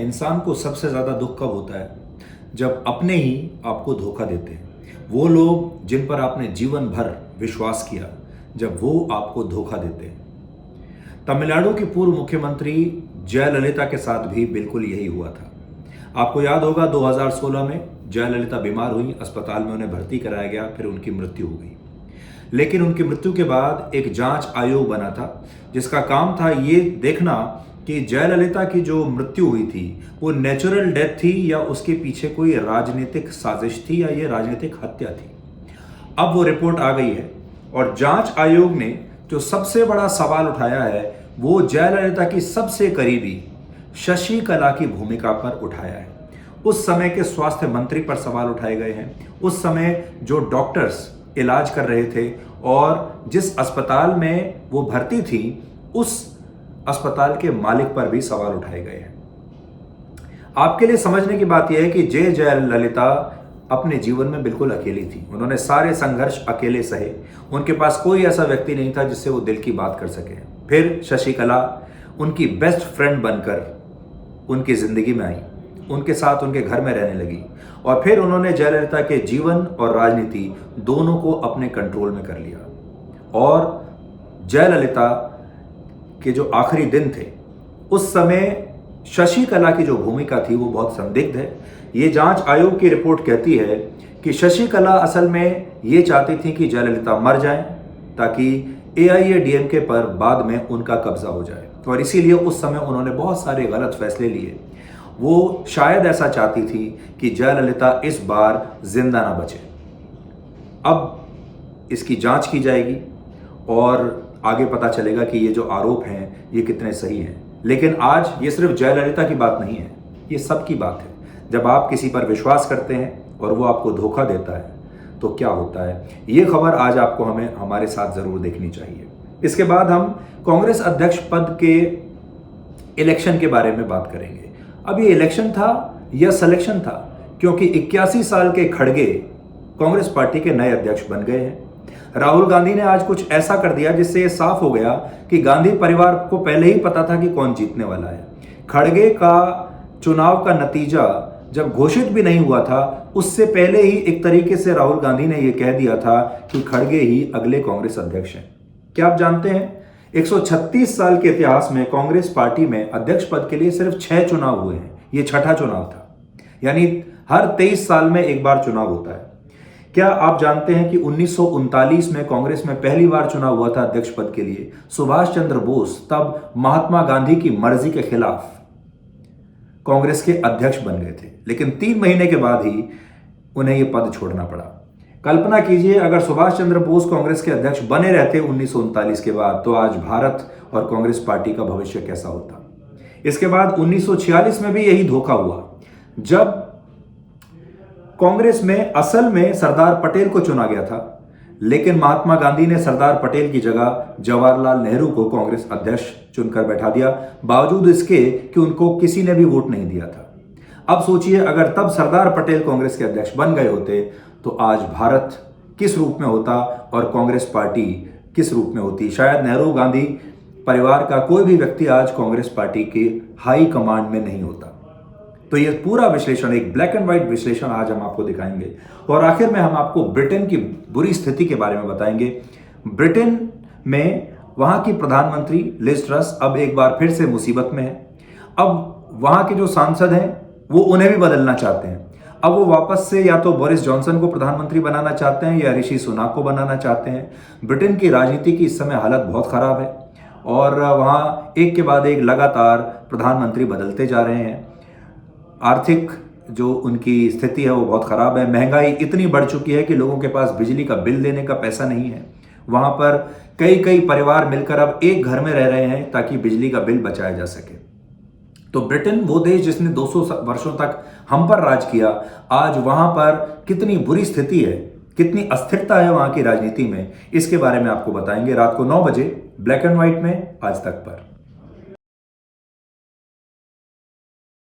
इंसान को सबसे ज़्यादा दुख कब होता है? जब अपने ही आपको धोखा देते हैं। वो लोग जिन पर आपने जीवन भर विश्वास किया, जब वो आपको धोखा देते हैं। तमिलनाडु की पूर्व मुख्यमंत्री जयललिता के साथ भी बिल्कुल यही हुआ था। आपको याद होगा 2016 में जयललिता बीमार हुई, अस्पताल में उन्हें भर्ती कराया गया, फिर उनकी मृत्यु हो गई। लेकिन उनकी मृत्यु के बाद एक जांच आयोग बना था जिसका काम था ये देखना कि जयललिता की जो मृत्यु हुई थी वो नेचुरल डेथ थी या उसके पीछे कोई राजनीतिक साजिश थी या ये राजनीतिक हत्या थी। अब वो रिपोर्ट आ गई है और जांच आयोग ने जो सबसे बड़ा सवाल उठाया है वो जयललिता की सबसे करीबी शशि कला की भूमिका पर उठाया है। उस समय के स्वास्थ्य मंत्री पर सवाल उठाए गए हैं। उस समय जो डॉक्टर्स इलाज कर रहे थे और जिस अस्पताल में वो भर्ती थी उस अस्पताल के मालिक पर भी सवाल उठाए गए हैं। आपके लिए समझने की बात यह है कि जयललिता अपने जीवन में बिल्कुल अकेली थी। उन्होंने सारे संघर्ष अकेले सहे। उनके पास कोई ऐसा व्यक्ति नहीं था जिससे वो दिल की बात कर सके। फिर शशि कला उनकी बेस्ट फ्रेंड बनकर उनकी जिंदगी में आई, उनके साथ उनके घर में रहने लगी और फिर उन्होंने जयललिता के जीवन और राजनीति दोनों को अपने कंट्रोल में कर लिया। और जयललिता के जो आखिरी दिन थे उस समय शशि कला की जो भूमिका थी वो बहुत संदिग्ध है। ये जांच आयोग की रिपोर्ट कहती है कि शशि कला असल में ये चाहती थी कि जयललिता मर जाएं ताकि AIADMK पर बाद में उनका कब्जा हो जाए और इसीलिए उस समय उन्होंने बहुत सारे गलत फैसले लिए। वो शायद ऐसा चाहती थी कि जयललिता इस बार जिंदा ना बचे। अब इसकी जांच की जाएगी और आगे पता चलेगा कि ये जो आरोप हैं ये कितने सही हैं। लेकिन आज ये सिर्फ जयललिता की बात नहीं है, ये सबकी बात है। जब आप किसी पर विश्वास करते हैं और वो आपको धोखा देता है तो क्या होता है, ये खबर आज आपको हमारे साथ जरूर देखनी चाहिए। इसके बाद हम कांग्रेस अध्यक्ष पद के इलेक्शन के बारे में बात करेंगे। अब ये इलेक्शन था या सिलेक्शन था, क्योंकि 81 साल के खड़गे कांग्रेस पार्टी के नए अध्यक्ष बन गए हैं। राहुल गांधी ने आज कुछ ऐसा कर दिया जिससे ये साफ हो गया कि गांधी परिवार को पहले ही पता था कि कौन जीतने वाला है। खड़गे का चुनाव का नतीजा जब घोषित भी नहीं हुआ था उससे पहले ही एक तरीके से राहुल गांधी ने यह कह दिया था कि खड़गे ही अगले कांग्रेस अध्यक्ष हैं। क्या आप जानते हैं 136 साल के इतिहास में कांग्रेस पार्टी में अध्यक्ष पद के लिए सिर्फ 6 चुनाव हुए हैं। यह छठा चुनाव था, यानी हर 23 साल में एक बार चुनाव होता है। क्या आप जानते हैं कि 1939 में कांग्रेस में पहली बार चुनाव हुआ था अध्यक्ष पद के लिए। सुभाष चंद्र बोस तब महात्मा गांधी की मर्जी के खिलाफ कांग्रेस के अध्यक्ष बन गए थे, लेकिन 3 महीने के बाद ही उन्हें यह पद छोड़ना पड़ा। कल्पना कीजिए अगर सुभाष चंद्र बोस कांग्रेस के अध्यक्ष बने रहते 1939 के बाद तो आज भारत और कांग्रेस पार्टी का भविष्य कैसा होता। इसके बाद 1946 में भी यही धोखा हुआ जब कांग्रेस में असल में सरदार पटेल को चुना गया था, लेकिन महात्मा गांधी ने सरदार पटेल की जगह जवाहरलाल नेहरू को कांग्रेस अध्यक्ष चुनकर बैठा दिया, बावजूद इसके कि उनको किसी ने भी वोट नहीं दिया था। अब सोचिए अगर तब सरदार पटेल कांग्रेस के अध्यक्ष बन गए होते तो आज भारत किस रूप में होता और कांग्रेस पार्टी किस रूप में होती। शायद नेहरू गांधी परिवार का कोई भी व्यक्ति आज कांग्रेस पार्टी के हाई कमांड में नहीं होता। तो ये पूरा विश्लेषण, एक ब्लैक एंड व्हाइट विश्लेषण आज हम आपको दिखाएंगे और आखिर में हम आपको ब्रिटेन की बुरी स्थिति के बारे में बताएंगे। ब्रिटेन में वहां की प्रधानमंत्री लिज ट्रस अब एक बार फिर से मुसीबत में है। अब वहां के जो सांसद हैं वो उन्हें भी बदलना चाहते हैं। अब वो वापस से या तो बोरिस जॉनसन को प्रधानमंत्री बनाना चाहते हैं या ऋषि सुनाक को बनाना चाहते हैं। ब्रिटेन की राजनीति की इस समय हालत बहुत खराब है और वहां एक के बाद एक लगातार प्रधानमंत्री बदलते जा रहे हैं। आर्थिक जो उनकी स्थिति है वो बहुत खराब है। महंगाई इतनी बढ़ चुकी है कि लोगों के पास बिजली का बिल देने का पैसा नहीं है। वहां पर कई परिवार मिलकर अब एक घर में रह रहे हैं ताकि बिजली का बिल बचाया जा सके। तो ब्रिटेन, वो देश जिसने 200 वर्षों तक हम पर राज किया, आज वहां पर कितनी बुरी स्थिति है, कितनी अस्थिरता है वहां की राजनीति में, इसके बारे में आपको बताएंगे रात को 9 बजे ब्लैक एंड व्हाइट में आज तक पर।